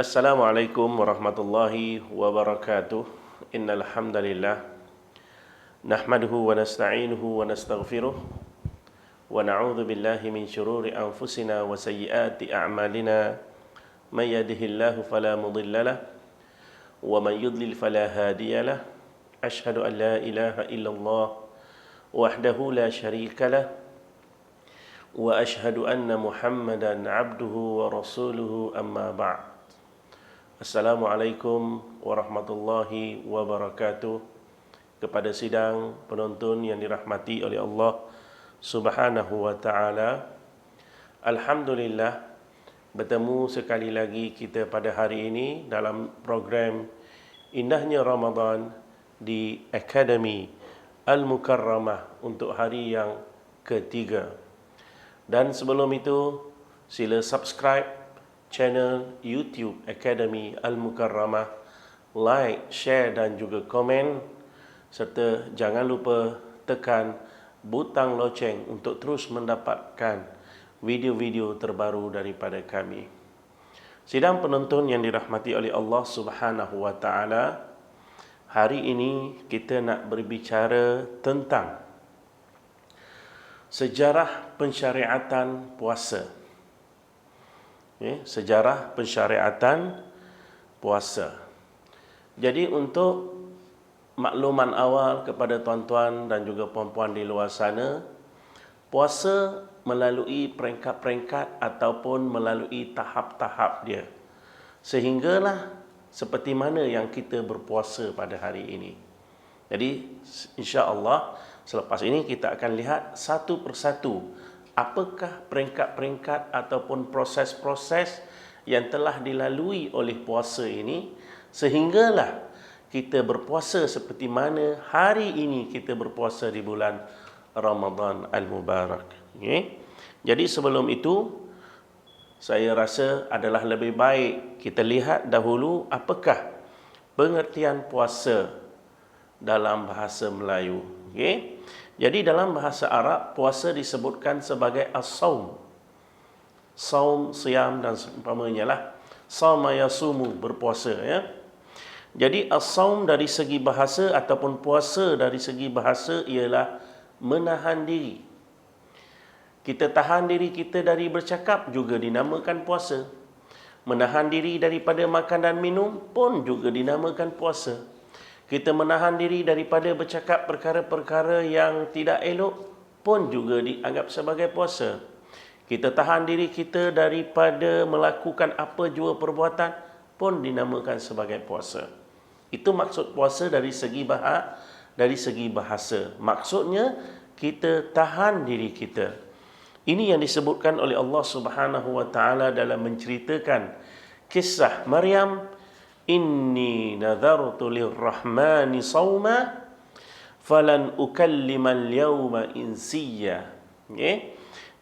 Assalamualaikum warahmatullahi wabarakatuh. Innal hamdalillah nahmaduhu wa nasta'inuhu wa nastaghfiruh wa na'udzu billahi min shururi anfusina wa sayyiati a'malina. May yahdihillahu fala mudilla lahu wa man yudlil fala hadiya lahu. Asyhadu an la ilaha illallah wahdahu la syarika lahu wa asyhadu anna Muhammadan 'abduhu wa rasuluhu, amma ba'd. Assalamualaikum warahmatullahi wabarakatuh. Kepada sidang penonton yang dirahmati oleh Allah Subhanahu wa ta'ala, alhamdulillah bertemu sekali lagi kita pada hari ini dalam program Indahnya Ramadan di Akademi Al-Mukarramah untuk hari yang ketiga. Dan sebelum itu, sila subscribe channel YouTube Akademi Al-Mukarramah, like, share dan juga komen, serta jangan lupa tekan butang loceng untuk terus mendapatkan video-video terbaru daripada kami. Sidang penonton yang dirahmati oleh Allah Subhanahu wa ta'ala, hari ini kita nak berbicara tentang sejarah pensyariatan puasa. Sejarah pensyariatan puasa. Jadi untuk makluman awal kepada tuan-tuan dan juga puan-puan di luar sana, puasa melalui peringkat-peringkat ataupun melalui tahap-tahap dia, sehinggalah seperti mana yang kita berpuasa pada hari ini. Jadi insya-Allah selepas ini kita akan lihat satu persatu apakah peringkat-peringkat ataupun proses-proses yang telah dilalui oleh puasa ini, sehinggalah kita berpuasa seperti mana hari ini kita berpuasa di bulan Ramadan Al-Mubarak. Jadi sebelum itu, saya rasa adalah lebih baik kita lihat dahulu apakah pengertian puasa dalam bahasa Melayu. Jadi dalam bahasa Arab, puasa disebutkan sebagai as-saum. Saum, siam dan seumpamanya lah. Sauma yasumu, berpuasa, ya. Jadi as-saum dari segi bahasa ataupun puasa dari segi bahasa ialah menahan diri. Kita tahan diri kita dari bercakap juga dinamakan puasa. Menahan diri daripada makan dan minum pun juga dinamakan puasa. Kita menahan diri daripada bercakap perkara-perkara yang tidak elok pun juga dianggap sebagai puasa. Kita tahan diri kita daripada melakukan apa jua perbuatan pun dinamakan sebagai puasa. Itu maksud puasa dari segi bahasa. Maksudnya kita tahan diri kita. Ini yang disebutkan oleh Allah Subhanahu wa ta'ala dalam menceritakan kisah Maryam. Inni nadhartu lirrahmani sawma falan ukallimal yawma insiya.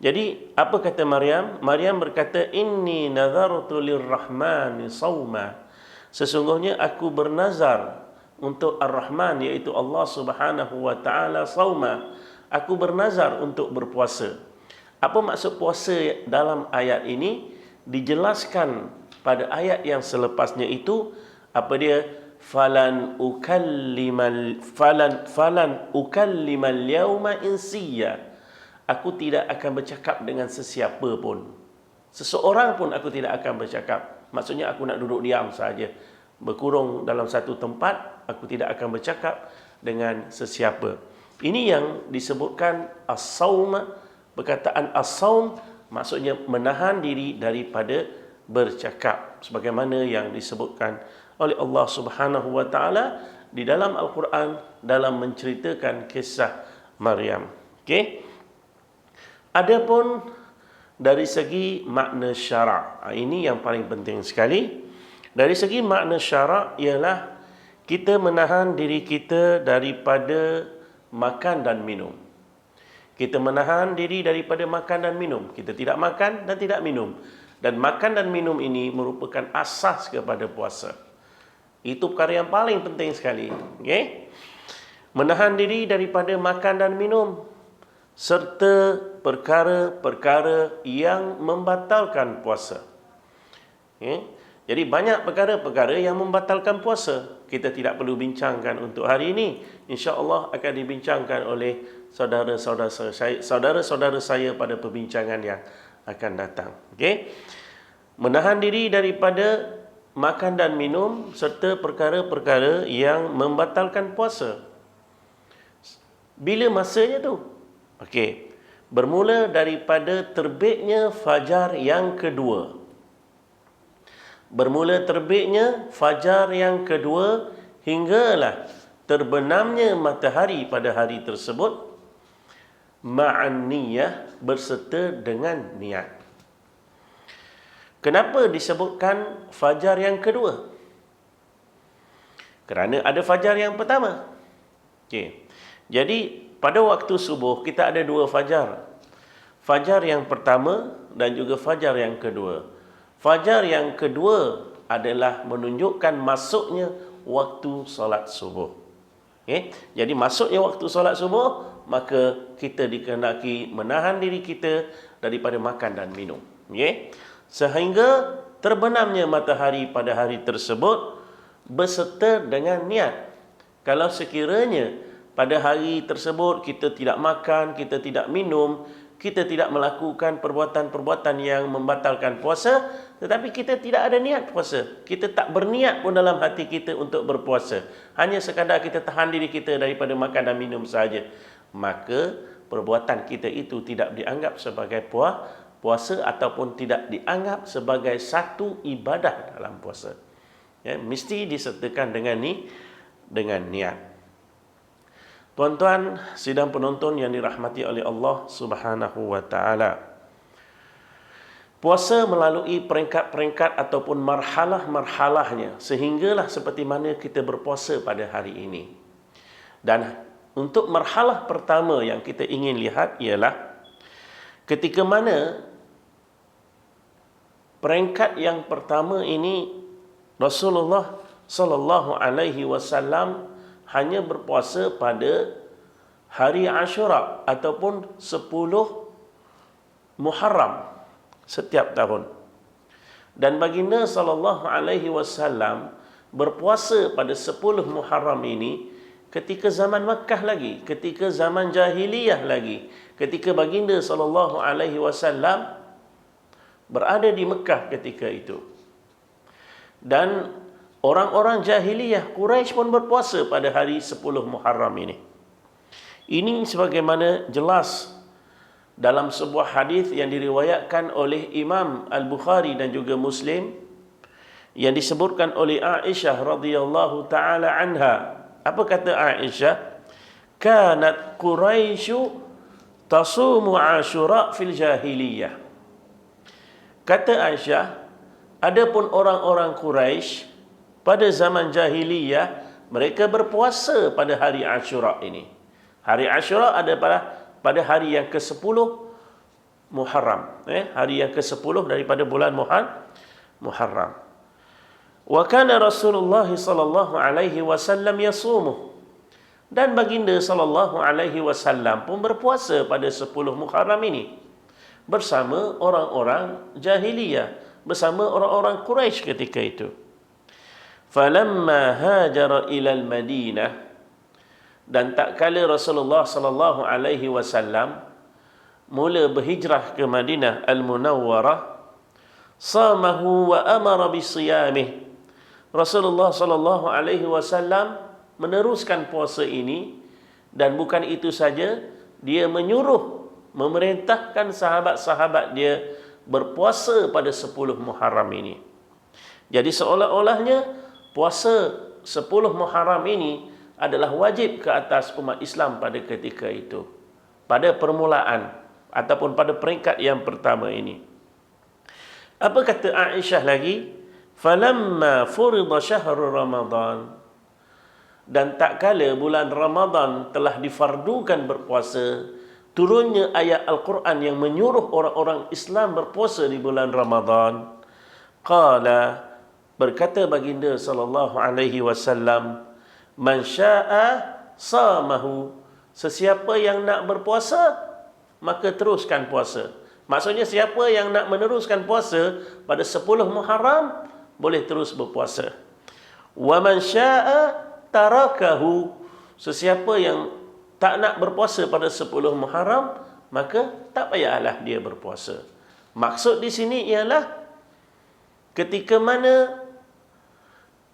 Jadi apa kata Maryam? Maryam berkata, inni nadhartu lirrahmani sawma. Sesungguhnya aku bernazar untuk Ar-Rahman, iaitu Allah Subhanahu wa ta'ala, sawma. Aku bernazar untuk berpuasa. Apa maksud puasa dalam ayat ini? Dijelaskan pada ayat yang selepasnya itu, apa dia? Falan ukallimal yauma insiya. Aku tidak akan bercakap dengan sesiapa pun. Seseorang pun aku tidak akan bercakap. Maksudnya aku nak duduk diam saja, berkurung dalam satu tempat, aku tidak akan bercakap dengan sesiapa. Ini yang disebutkan as-saum. Perkataan as-saum maksudnya menahan diri daripada bercakap, sebagaimana yang disebutkan oleh Allah Subhanahu wa ta'ala di dalam Al-Quran dalam menceritakan kisah Maryam. Adapun dari segi makna syarak, ini yang paling penting sekali. Dari segi makna syarak ialah kita menahan diri kita daripada makan dan minum. Kita menahan diri daripada makan dan minum. Kita tidak makan dan tidak minum. Dan makan dan minum ini merupakan asas kepada puasa. Itu perkara yang paling penting sekali. Menahan diri daripada makan dan minum, serta perkara-perkara yang membatalkan puasa. Jadi banyak perkara-perkara yang membatalkan puasa. Kita tidak perlu bincangkan untuk hari ini. InsyaAllah akan dibincangkan oleh saudara-saudara saya pada perbincangan yang akan datang. Okey. Menahan diri daripada makan dan minum serta perkara-perkara yang membatalkan puasa. Bila masanya tu? Okey. Bermula daripada terbitnya fajar yang kedua. Bermula terbitnya fajar yang kedua hinggalah terbenamnya matahari pada hari tersebut ma'an niyah berserta dengan niat. Kenapa disebutkan fajar yang kedua? Kerana ada fajar yang pertama. Okey. Jadi pada waktu subuh kita ada dua fajar. Fajar yang pertama dan juga fajar yang kedua. Fajar yang kedua adalah menunjukkan masuknya waktu solat subuh. Okay? Jadi masuknya waktu solat subuh, maka kita dikehendaki menahan diri kita daripada makan dan minum. Okay? Sehingga terbenamnya matahari pada hari tersebut berserta dengan niat. Kalau sekiranya pada hari tersebut kita tidak makan, kita tidak minum, kita tidak melakukan perbuatan-perbuatan yang membatalkan puasa, tetapi kita tidak ada niat puasa. Kita tak berniat pun dalam hati kita untuk berpuasa. Hanya sekadar kita tahan diri kita daripada makan dan minum saja. Maka perbuatan kita itu tidak dianggap sebagai puasa ataupun tidak dianggap sebagai satu ibadah dalam puasa. Ya, mesti disertakan dengan niat. Tuan-tuan sidang penonton yang dirahmati oleh Allah Subhanahu wa taala. Puasa melalui peringkat-peringkat ataupun marhalah-marhalahnya sehinggalah seperti mana kita berpuasa pada hari ini. Dan untuk marhalah pertama yang kita ingin lihat ialah ketika mana peringkat yang pertama ini Rasulullah sallallahu alaihi wasallam hanya berpuasa pada hari Ashura ataupun 10 Muharram setiap tahun. Dan baginda sallallahu alaihi wasallam berpuasa pada 10 Muharram ini ketika zaman Makkah lagi, ketika zaman jahiliyah lagi, ketika baginda sallallahu alaihi wasallam berada di Mekah ketika itu. Dan orang-orang jahiliyah Quraisy pun berpuasa pada hari 10 Muharram ini. Ini sebagaimana jelas dalam sebuah hadis yang diriwayatkan oleh Imam Al-Bukhari dan juga Muslim yang disebutkan oleh Aisyah radhiyallahu taala anha. Apa kata Aisyah? Kanat Quraisyu tasumu Ashura fil jahiliyah. Kata Aisyah, adapun orang-orang Quraisy pada zaman jahiliyah, mereka berpuasa pada hari Ashura ini. Hari Ashura ada pada hari yang ke-10 Muharram. Hari yang ke-10 daripada bulan Muharram. Wa kana Rasulullah sallallahu alaihi wasallam yasumuh. Dan baginda sallallahu alaihi wasallam pun berpuasa pada 10 Muharram ini bersama orang-orang jahiliyah, bersama orang-orang Quraisy ketika itu. Falamma hajara ilal Madinah, dan tak kala Rasulullah sallallahu alaihi wasallam mula berhijrah ke Madinah Al-Munawwarah, samahu wa amara bisiyamih. Rasulullah sallallahu alaihi wasallam meneruskan puasa ini, dan bukan itu saja, dia memerintahkan sahabat-sahabat dia berpuasa pada 10 Muharram ini. Jadi seolah-olahnya puasa 10 Muharram ini adalah wajib ke atas umat Islam pada ketika itu, pada permulaan ataupun pada peringkat yang pertama ini. Apa kata Aisyah lagi? Falamma furida syahrul Ramadan, dan tak kala bulan Ramadan telah difardukan berpuasa, turunnya ayat Al-Quran yang menyuruh orang-orang Islam berpuasa di bulan Ramadan. Qala, berkata baginda sallallahu alaihi wasallam, man syaa'a samahu, sesiapa yang nak berpuasa maka teruskan puasa. Maksudnya siapa yang nak meneruskan puasa pada 10 Muharram, boleh terus berpuasa. Wa man syaa'a tarakahu, sesiapa yang tak nak berpuasa pada 10 Muharram, maka tak payahlah dia berpuasa. Maksud di sini ialah ketika mana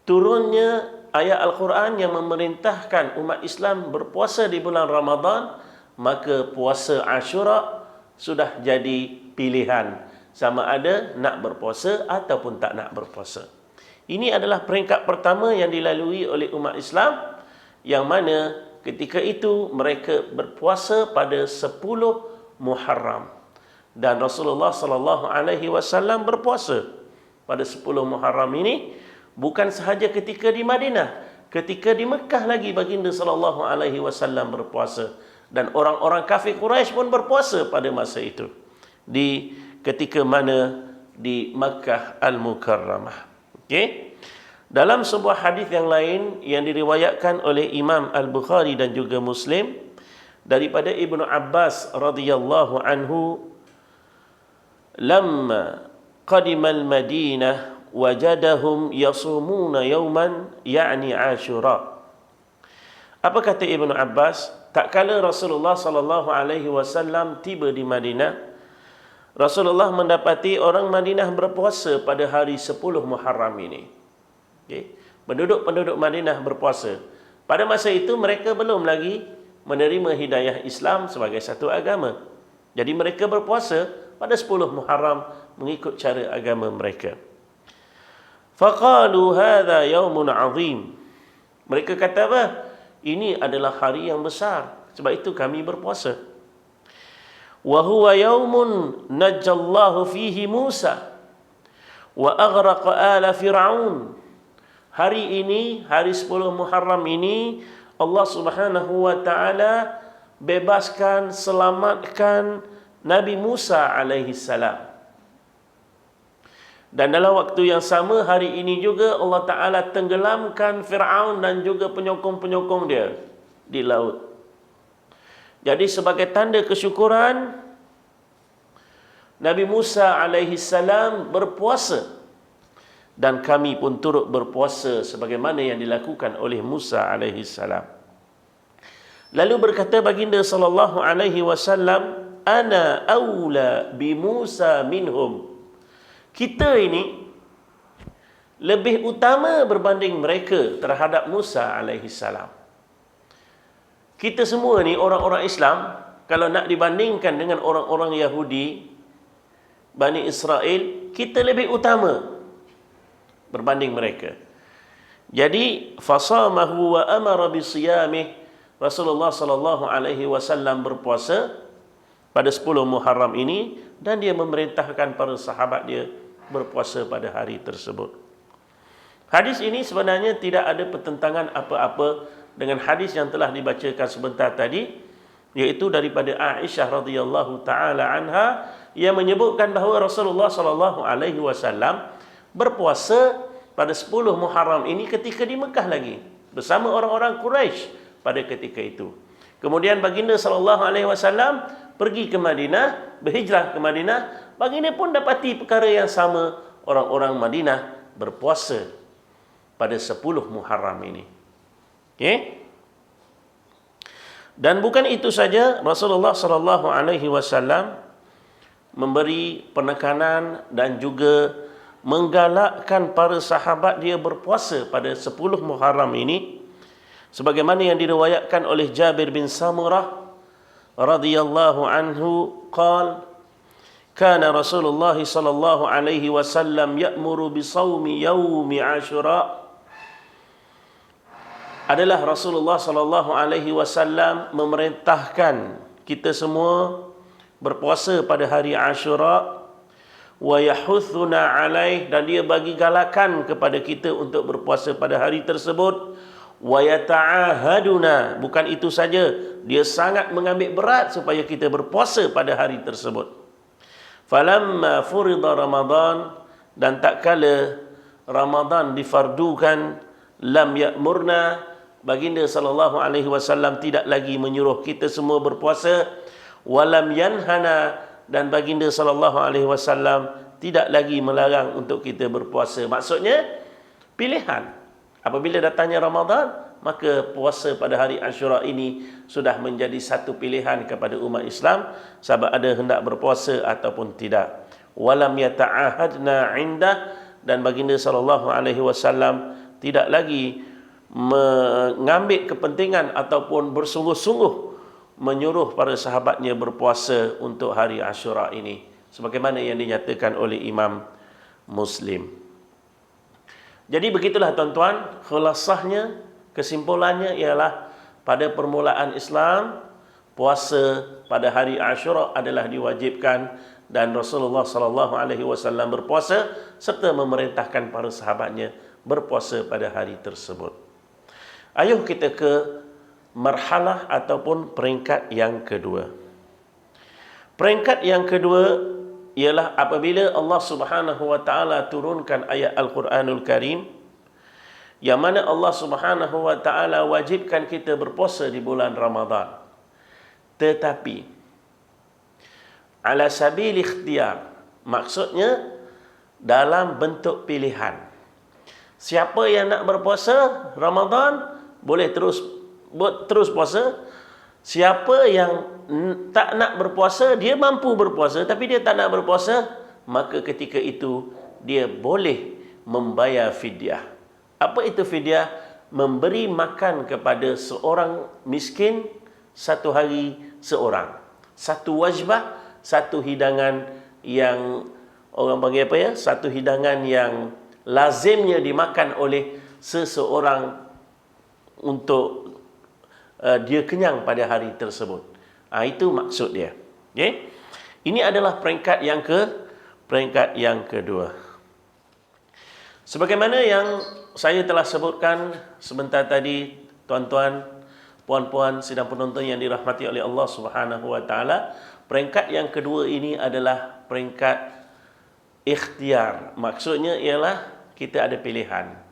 turunnya ayat Al-Quran yang memerintahkan umat Islam berpuasa di bulan Ramadan, maka puasa Ashura sudah jadi pilihan, sama ada nak berpuasa ataupun tak nak berpuasa. Ini adalah peringkat pertama yang dilalui oleh umat Islam, yang mana ketika itu mereka berpuasa pada 10 Muharram. Dan Rasulullah sallallahu alaihi wasallam berpuasa pada 10 Muharram ini bukan sahaja ketika di Madinah, ketika di Mekah lagi baginda sallallahu alaihi wasallam berpuasa, dan orang-orang kafir Quraisy pun berpuasa pada masa itu. Di ketika mana di Makkah Al-Mukarramah. Okey. Dalam sebuah hadis yang lain yang diriwayatkan oleh Imam Al-Bukhari dan juga Muslim daripada Ibnu Abbas radhiyallahu anhu, lamma qadimal Madinah wajadahum yasumuna yawman ya'ni Ashura. Apa kata Ibnu Abbas? Tak kala Rasulullah sallallahu alaihi wasallam tiba di Madinah, Rasulullah mendapati orang Madinah berpuasa pada hari 10 Muharram ini. Okay. Penduduk-penduduk Madinah berpuasa. Pada masa itu mereka belum lagi menerima hidayah Islam sebagai satu agama. Jadi mereka berpuasa pada 10 Muharram mengikut cara agama mereka. Faqalu hadha yaumun azim. Mereka kata apa? Ini adalah hari yang besar, sebab itu kami berpuasa. Wa huwa yaumun najjallahu fihi Musa wa aghraqa ala Fir'aun. Hari ini, hari 10 Muharram ini, Allah Subhanahu wa taala bebaskan, selamatkan Nabi Musa alaihi salam. Dan dalam waktu yang sama, hari ini juga Allah Ta'ala tenggelamkan Fir'aun dan juga penyokong-penyokong dia di laut. Jadi sebagai tanda kesyukuran, Nabi Musa alaihi salam berpuasa, dan kami pun turut berpuasa sebagaimana yang dilakukan oleh Musa alaihi salam. Lalu berkata baginda sallallahu alaihi wasallam, ana aula bi Musa minhum. Kita ini lebih utama berbanding mereka terhadap Musa alaihi salam. Kita semua ni orang-orang Islam, kalau nak dibandingkan dengan orang-orang Yahudi, Bani Israel, kita lebih utama berbanding mereka. Jadi fasamahu wa amara bisiyamih. Rasulullah sallallahu alaihi wasallam berpuasa pada 10 Muharram ini, dan dia memerintahkan para sahabat dia berpuasa pada hari tersebut. Hadis ini sebenarnya tidak ada pertentangan apa-apa dengan hadis yang telah dibacakan sebentar tadi, iaitu daripada Aisyah radhiyallahu taala anha yang menyebutkan bahawa Rasulullah sallallahu alaihi wasallam berpuasa pada 10 Muharram ini ketika di Mekah lagi bersama orang-orang Quraisy pada ketika itu. Kemudian baginda sallallahu alaihi wasallam pergi ke Madinah, berhijrah ke Madinah. Baginda pun dapati perkara yang sama, orang-orang Madinah berpuasa pada 10 Muharram ini. Okay? Dan bukan itu saja, Rasulullah sallallahu alaihi wasallam memberi penekanan dan juga menggalakkan para sahabat dia berpuasa pada 10 Muharram ini, sebagaimana yang diriwayatkan oleh Jabir bin Samurah radhiyallahu anhu qala kana Rasulullah sallallahu alaihi wasallam ya'muru bi shaumi yaumi Ashura. Adalah Rasulullah sallallahu alaihi wasallam memerintahkan kita semua berpuasa pada hari Ashura, wa yahuthuna alaih, dan dia bagi galakan kepada kita untuk berpuasa pada hari tersebut. Wa yata'ahaduna, bukan itu saja, dia sangat mengambil berat supaya kita berpuasa pada hari tersebut. Falamma furida Ramadan, dan tak kala Ramadan difardukan, lam ya'murna, baginda sallallahu alaihi wasallam tidak lagi menyuruh kita semua berpuasa, walam yanhana, dan baginda sallallahu alaihi wasallam tidak lagi melarang untuk kita berpuasa. Maksudnya, pilihan. Apabila datangnya Ramadan, maka puasa pada hari Ashura ini sudah menjadi satu pilihan kepada umat Islam, sama ada hendak berpuasa ataupun tidak. Walam yata'ahadna indah, dan baginda SAW tidak lagi mengambil kepentingan ataupun bersungguh-sungguh menyuruh para sahabatnya berpuasa untuk hari Ashura ini, sebagaimana yang dinyatakan oleh Imam Muslim. Jadi begitulah tuan-tuan, khulasahnya, kesimpulannya ialah pada permulaan Islam, puasa pada hari Ashura adalah diwajibkan, dan Rasulullah SAW berpuasa serta memerintahkan para sahabatnya berpuasa pada hari tersebut. Ayuh kita ke marhalah ataupun peringkat yang kedua. Peringkat yang kedua ialah apabila Allah Subhanahu wa taala turunkan ayat Al-Quranul Karim yang mana Allah Subhanahu wa taala wajibkan kita berpuasa di bulan Ramadan. Tetapi ala sabil ikhtiyar, maksudnya dalam bentuk pilihan. Siapa yang nak berpuasa Ramadan boleh terus puasa. Siapa yang tak nak berpuasa, dia mampu berpuasa tapi dia tak nak berpuasa, maka ketika itu dia boleh membayar fidyah. Apa itu fidyah? Memberi makan kepada seorang miskin satu hari seorang. Satu wajbah, satu hidangan yang orang panggil apa ya? Satu hidangan yang lazimnya dimakan oleh seseorang untuk dia kenyang pada hari tersebut. Itu maksud dia. Okay? Ini adalah peringkat yang kedua. Sebagaimana yang saya telah sebutkan sebentar tadi, tuan-tuan, puan-puan, sidang penonton yang dirahmati oleh Allah Subhanahu wa taala, peringkat yang kedua ini adalah peringkat ikhtiar. Maksudnya ialah kita ada pilihan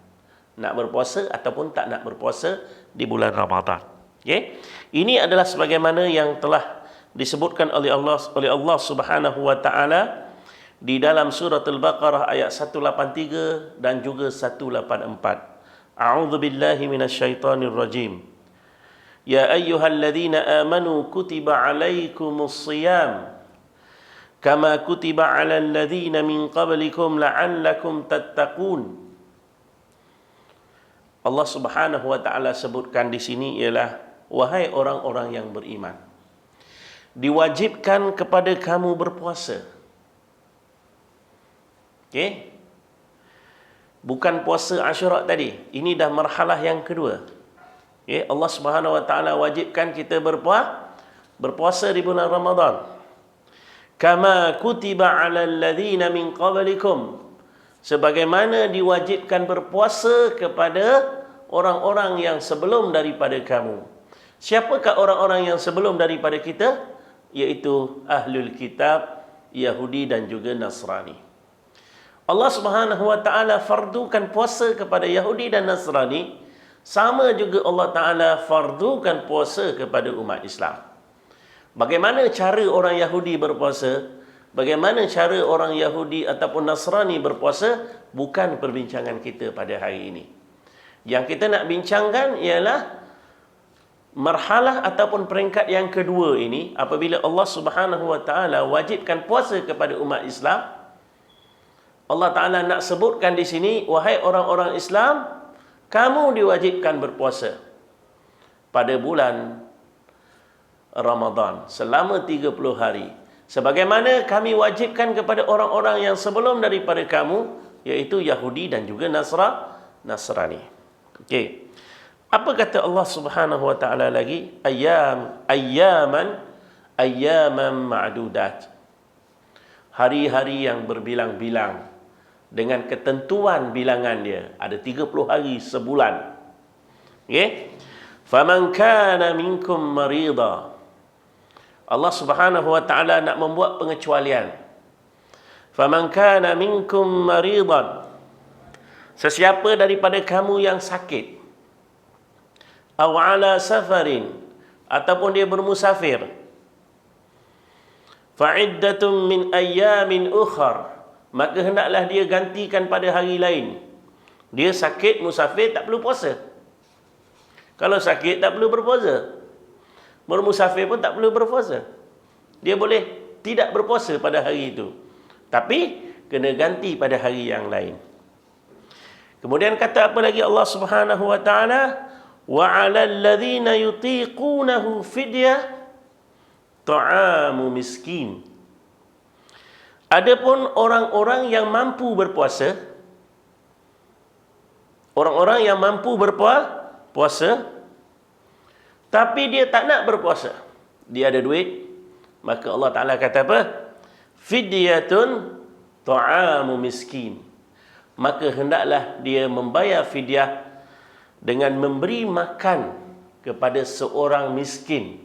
nak berpuasa ataupun tak nak berpuasa di bulan Ramadan. Okay? Ini adalah sebagaimana yang telah disebutkan oleh Allah Subhanahu wa taala di dalam surah Al-Baqarah ayat 183 dan juga 184. A'udzu billahi minasyaitonir rajim. Ya ayyuhalladzina amanu kutiba 'alaikumus shiyam kama kutiba 'alal ladzina min qablikum la'allakum tattaqun. Allah Subhanahu wa taala sebutkan di sini ialah, wahai orang-orang yang beriman, diwajibkan kepada kamu berpuasa. Okey? Bukan puasa Ashura tadi. Ini dah marhalah yang kedua. Okey, Allah Subhanahu wa taala wajibkan kita berpuasa di bulan Ramadan. Kama kutiba 'alal ladzina min qablikum, sebagaimana diwajibkan berpuasa kepada orang-orang yang sebelum daripada kamu. Siapakah orang-orang yang sebelum daripada kita? Iaitu Ahlul Kitab, Yahudi dan juga Nasrani. Allah Subhanahu wa taala fardukan puasa kepada Yahudi dan Nasrani, sama juga Allah taala fardukan puasa kepada umat Islam. Bagaimana cara orang Yahudi berpuasa? Bagaimana cara orang Yahudi ataupun Nasrani berpuasa? Bukan perbincangan kita pada hari ini. Yang kita nak bincangkan ialah marhalah ataupun peringkat yang kedua ini, apabila Allah Subhanahu wa taala wajibkan puasa kepada umat Islam. Allah taala nak sebutkan di sini, wahai orang-orang Islam, kamu diwajibkan berpuasa pada bulan Ramadan selama 30 hari. Sebagaimana kami wajibkan kepada orang-orang yang sebelum daripada kamu, iaitu Yahudi dan juga Nasrani. Okey. Apa kata Allah Subhanahu wa taala lagi? Ayyaman ma'dudat. Hari-hari yang berbilang-bilang dengan ketentuan bilangan dia. Ada 30 hari sebulan. Okey? Faman kana minkum marida. Allah Subhanahu wa taala nak membuat pengecualian. Faman kana minkum maridan. Sesiapa daripada kamu yang sakit, aw ala safarin, ataupun dia bermusafir, fa'iddatun min ayyamin ukhar, maka hendaklah dia gantikan pada hari lain. Dia sakit, musafir, tak perlu puasa. Kalau sakit, tak perlu berpuasa. Bermusafir pun tak perlu berpuasa. Dia boleh tidak berpuasa pada hari itu, tapi kena ganti pada hari yang lain. Kemudian kata apa lagi Allah Subhanahu wa taala? Wa 'alal ladzina yutiqunahu fidyah ta'amu miskin. Adapun orang-orang yang mampu berpuasa, orang-orang yang mampu berpuasa, tapi dia tak nak berpuasa, dia ada duit, maka Allah Ta'ala kata apa? Fidyatun ta'amu miskin. Maka hendaklah dia membayar fidyah dengan memberi makan kepada seorang miskin.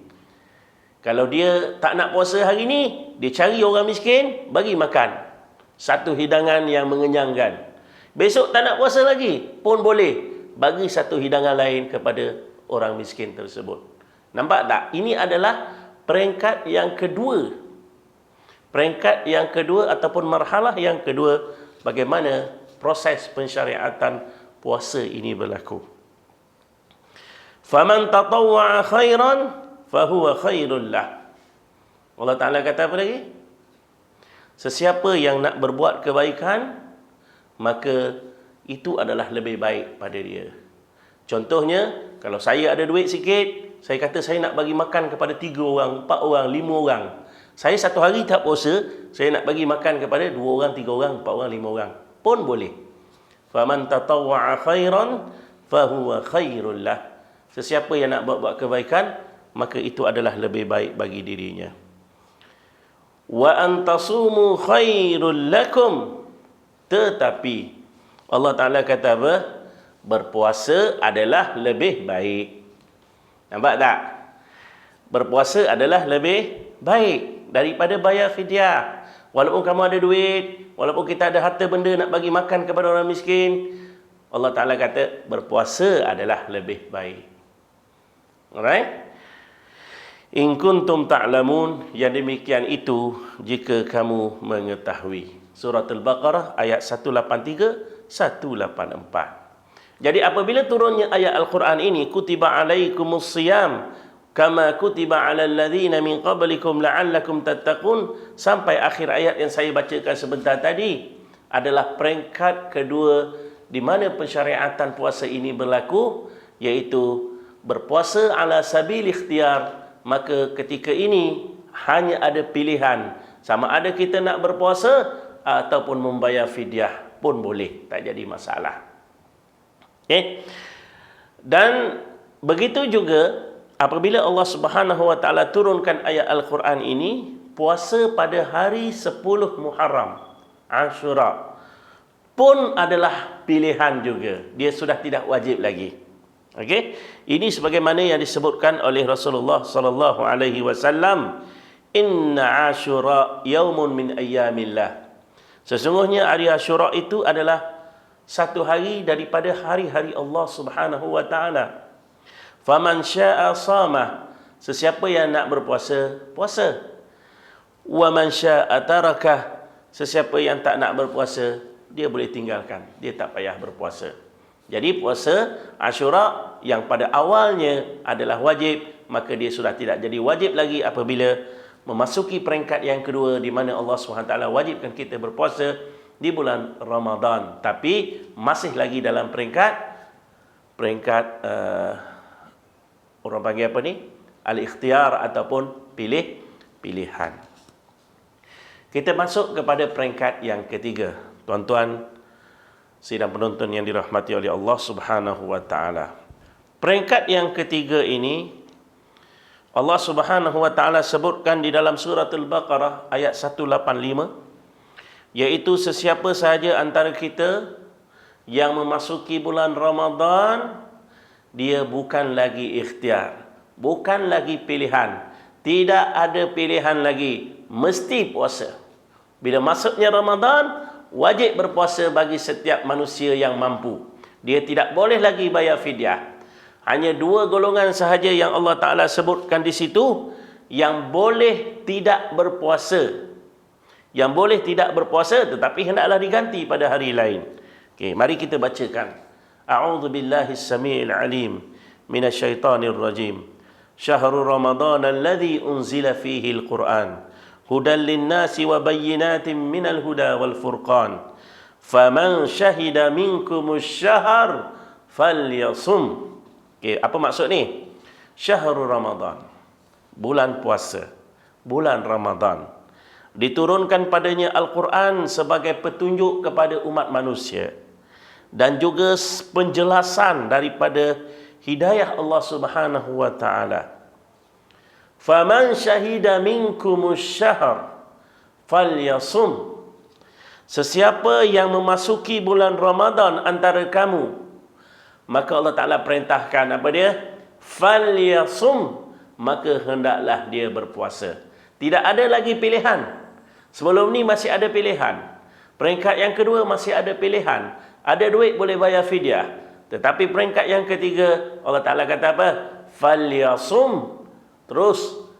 Kalau dia tak nak puasa hari ni, dia cari orang miskin, bagi makan. Satu hidangan yang mengenyangkan. Besok tak nak puasa lagi, pun boleh bagi satu hidangan lain kepada orang miskin tersebut. Nampak tak? Ini adalah peringkat yang kedua. Peringkat yang kedua ataupun marhalah yang kedua, bagaimana proses pensyariatan puasa ini berlaku. Faman tatawwa'a khairan fahuwa khairul lah. Allah Ta'ala kata apa lagi? Sesiapa yang nak berbuat kebaikan, maka itu adalah lebih baik pada dia. Contohnya, kalau saya ada duit sikit, saya kata saya nak bagi makan kepada 3 orang, 4 orang, 5 orang. Saya satu hari tak puasa, saya nak bagi makan kepada 2 orang, 3 orang, 4 orang, 5 orang. Pun boleh. Faman tatawwa'a khairan fahuwa khairul lah. Sesiapa yang nak buat kebaikan, maka itu adalah lebih baik bagi dirinya. Wa antasumu khairul lakum. Tetapi Allah Ta'ala kata apa? Berpuasa adalah lebih baik. Nampak tak? Berpuasa adalah lebih baik daripada bayar fidyah. Walaupun kamu ada duit, walaupun kita ada harta benda nak bagi makan kepada orang miskin, Allah Ta'ala kata berpuasa adalah lebih baik. Alright? In kuntum ta'lamun, yang demikian itu jika kamu mengetahui. Surah Al-Baqarah ayat 183, 184. Jadi apabila turunnya ayat Al-Quran ini, kutiba alaikumus siyam kama kutiba alal ladzina min qablikum la'allakum tattaqun, sampai akhir ayat yang saya bacakan sebentar tadi, adalah peringkat kedua di mana pensyariatan puasa ini berlaku, iaitu berpuasa ala sabil ikhtiar. Maka ketika ini hanya ada pilihan, sama ada kita nak berpuasa ataupun membayar fidyah pun boleh, tak jadi masalah. Okay? Dan begitu juga apabila Allah Subhanahu wa taala turunkan ayat Al-Quran ini, puasa pada hari 10 Muharram, Ashura, pun adalah pilihan juga. Dia sudah tidak wajib lagi. Okey, ini sebagaimana yang disebutkan oleh Rasulullah sallallahu alaihi wasallam, inna Ashura yaumun min ayyamillah. Sesungguhnya hari Ashura itu adalah satu hari daripada hari-hari Allah Subhanahu wa taala. Faman syaa'a shama, sesiapa yang nak berpuasa, puasa. Wa man syaa'a tarakah, sesiapa yang tak nak berpuasa, dia boleh tinggalkan, dia tak payah berpuasa. Jadi puasa Ashura yang pada awalnya adalah wajib, maka dia sudah tidak jadi wajib lagi apabila memasuki peringkat yang kedua, di mana Allah SWT wajibkan kita berpuasa di bulan Ramadan, tapi masih lagi dalam peringkat orang panggil apa ni? Al-ikhtiyar ataupun pilihan. Kita masuk kepada peringkat yang ketiga. Tuan-tuan sidang penonton yang dirahmati oleh Allah Subhanahu wa taala. Peringkat yang ketiga ini Allah Subhanahu wa taala sebutkan di dalam surah Al-Baqarah ayat 185, iaitu sesiapa sahaja antara kita yang memasuki bulan Ramadan, dia bukan lagi ikhtiar, bukan lagi pilihan, tidak ada pilihan lagi, mesti puasa. Bila masuknya Ramadan, wajib berpuasa bagi setiap manusia yang mampu. Dia tidak boleh lagi bayar fidyah. Hanya 2 golongan sahaja yang Allah Ta'ala sebutkan di situ yang boleh tidak berpuasa. Yang boleh tidak berpuasa tetapi hendaklah diganti pada hari lain. Okey, mari kita bacakan. A'udzu billahi as-sami'il 'alim minasyaitonir rajim. Syahrul Ramadan alladzi unzila fihi al-Qur'an hudan lin-nasi wa bayyinatin minal huda wal furqan. Faman syahida minkumus syahr falyasum. Okey, apa maksud ni? Syahrul Ramadan, bulan puasa, bulan Ramadan. Diturunkan padanya Al-Quran sebagai petunjuk kepada umat manusia dan juga penjelasan daripada hidayah Allah Subhanahu wa taala. Faman syahida minkumus syahr falyasum. Sesiapa yang memasuki bulan Ramadan antara kamu, maka Allah Taala perintahkan apa dia? Falyasum, maka hendaklah dia berpuasa. Tidak ada lagi pilihan. Sebelum ni masih ada pilihan. Peringkat yang kedua masih ada pilihan. Ada duit boleh bayar fidyah. Tetapi peringkat yang ketiga, Allah Ta'ala kata apa? Falyasum. Terus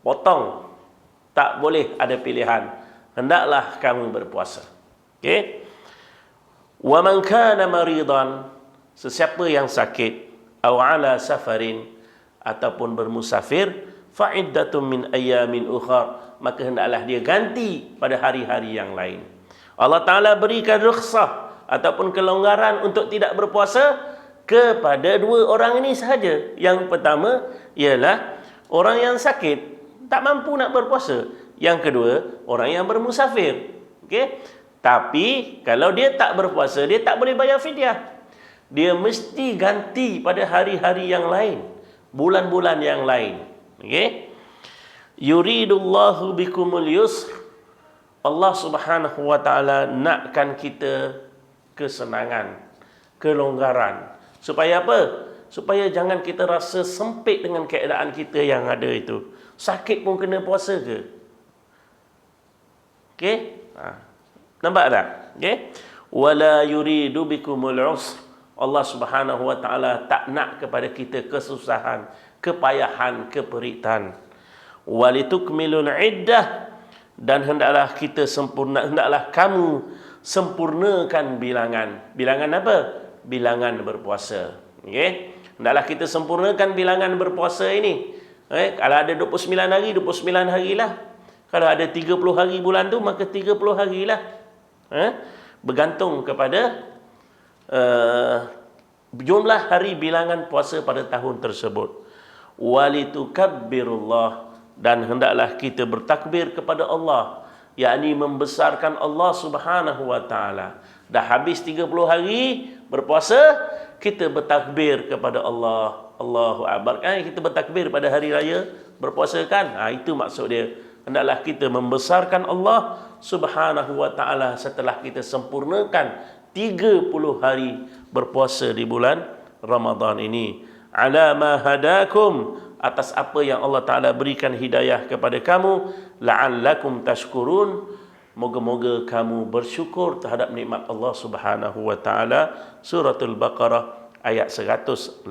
potong. Tak boleh ada pilihan. Hendaklah kamu berpuasa. Okey? Wa man kana maridan, sesiapa yang sakit, aw ala safarin, ataupun bermusafir, fa'iddatun min ayyamin ukhar, maka hendaklah dia ganti pada hari-hari yang lain. Allah Ta'ala berikan rukhsah ataupun kelonggaran untuk tidak berpuasa kepada dua orang ini sahaja. Yang pertama ialah orang yang sakit, tak mampu nak berpuasa. Yang kedua, orang yang bermusafir. Okey? Tapi kalau dia tak berpuasa, dia tak boleh bayar fidyah. Dia mesti ganti pada hari-hari yang lain, bulan-bulan yang lain. Okey? Yuridullahu bikumul yusr. Allah Subhanahu wa taala nakkan kita kesenangan, kelonggaran. Supaya apa? Supaya jangan kita rasa sempit dengan keadaan kita yang ada itu. Sakit pun kena puasa ke? Okey? Nampak tak? Okey? Wala yuridu bikumul usr. Allah Subhanahu wa taala tak nak kepada kita kesusahan, kepayahan, keperitan. Walitukmilul iddah, dan hendaklah kita sempurna, hendaklah kamu sempurnakan bilangan. Bilangan apa? Bilangan berpuasa. Okey? Hendaklah kita sempurnakan bilangan berpuasa ini. Kalau ada 29 hari, 29 harilah. Kalau ada 30 hari bulan tu, maka 30 harilah. Bergantung kepada jumlah hari bilangan puasa pada tahun tersebut. Walitukabbirullah, dan hendaklah kita bertakbir kepada Allah, yakni membesarkan Allah Subhanahu wa taala. Dah habis 30 hari berpuasa, kita bertakbir kepada Allah. Allahu Akbar. Kan kita bertakbir pada hari raya berpuasa kan? Itu maksud dia. Hendaklah kita membesarkan Allah Subhanahu wa taala setelah kita sempurnakan 30 hari berpuasa di bulan Ramadan ini. Ala ma hadakum, atas apa yang Allah Ta'ala berikan hidayah kepada kamu, la'allakum tashkurun, moga-moga kamu bersyukur terhadap nikmat Allah Subhanahu wa taala. Suratul Baqarah ayat 185.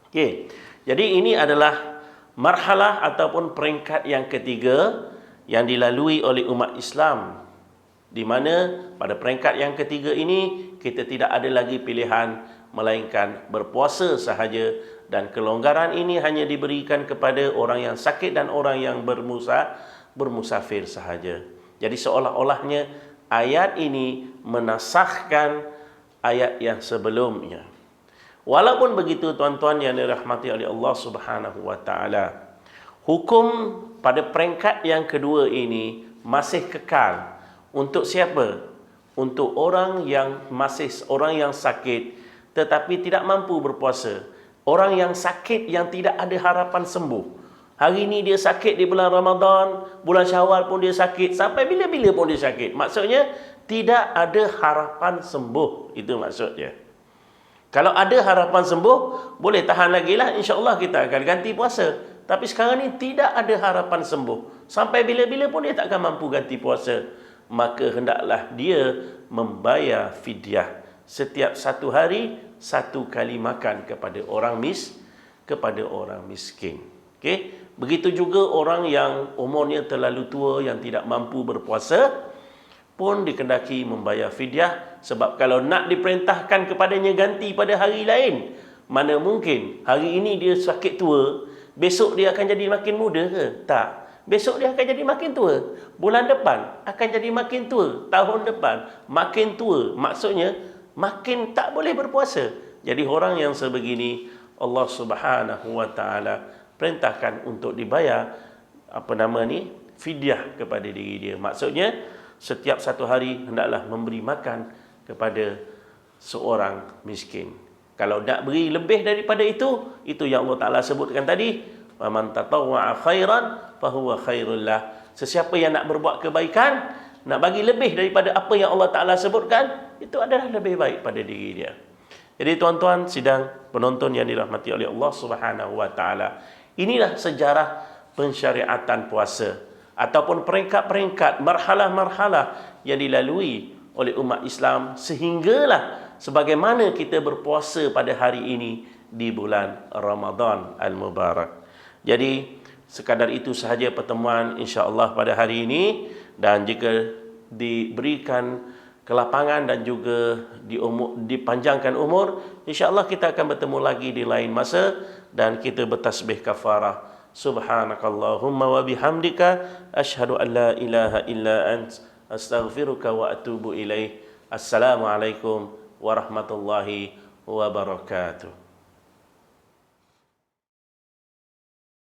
Okey. Jadi ini adalah marhalah ataupun peringkat yang ketiga yang dilalui oleh umat Islam, di mana pada peringkat yang ketiga ini kita tidak ada lagi pilihan melainkan berpuasa sahaja, dan kelonggaran ini hanya diberikan kepada orang yang sakit dan orang yang bermusafir sahaja. Jadi seolah-olahnya ayat ini menasahkan ayat yang sebelumnya. Walaupun begitu tuan-tuan yang dirahmati oleh Allah Subhanahu wa taala, hukum pada peringkat yang kedua ini masih kekal. Untuk siapa? Untuk orang yang sakit tetapi tidak mampu berpuasa. Orang yang sakit yang tidak ada harapan sembuh. Hari ini dia sakit di bulan Ramadan, bulan Syawal pun dia sakit, sampai bila-bila pun dia sakit. Maksudnya tidak ada harapan sembuh. Itu maksudnya. Kalau ada harapan sembuh, boleh tahan lagi lah, insya-Allah kita akan ganti puasa. Tapi sekarang ni tidak ada harapan sembuh. Sampai bila-bila pun dia tak akan mampu ganti puasa. Maka hendaklah dia membayar fidyah. Setiap satu hari, satu kali makan kepada orang miskin. Okey? Begitu juga orang yang umurnya terlalu tua yang tidak mampu berpuasa pun dikendaki membayar fidyah, sebab kalau nak diperintahkan kepadanya ganti pada hari lain, mana mungkin hari ini dia sakit tua, besok dia akan jadi makin muda ke? Tak. Besok dia akan jadi makin tua. Bulan depan akan jadi makin tua. Tahun depan makin tua. Maksudnya makin tak boleh berpuasa. Jadi orang yang sebegini Allah Subhanahu wa taala perintahkan untuk dibayar fidyah kepada diri dia. Maksudnya setiap satu hari hendaklah memberi makan kepada seorang miskin. Kalau nak beri lebih daripada itu yang Allah Taala sebutkan tadi, "Faman tatawwa'a khairan fahuwa khairul lah." Sesiapa yang nak berbuat kebaikan, nak bagi lebih daripada apa yang Allah Taala sebutkan, itu adalah lebih baik pada diri dia. Jadi tuan-tuan sidang penonton yang dirahmati oleh Allah Subhanahu wa taala, inilah sejarah pensyariatan puasa ataupun peringkat-peringkat, marhalah-marhalah yang dilalui oleh umat Islam sehinggalah sebagaimana kita berpuasa pada hari ini di bulan Ramadan Al-Mubarak. Jadi sekadar itu sahaja pertemuan insya-Allah pada hari ini, dan jika diberikan kelapangan dan juga dipanjangkan umur, insya-Allah kita akan bertemu lagi di lain masa dan kita bertasbih kafarah. Subhanakallahumma wa bihamdika asyhadu an la ilaha illa ant astaghfiruka wa atubu ilaih. Assalamualaikum warahmatullahi wabarakatuh.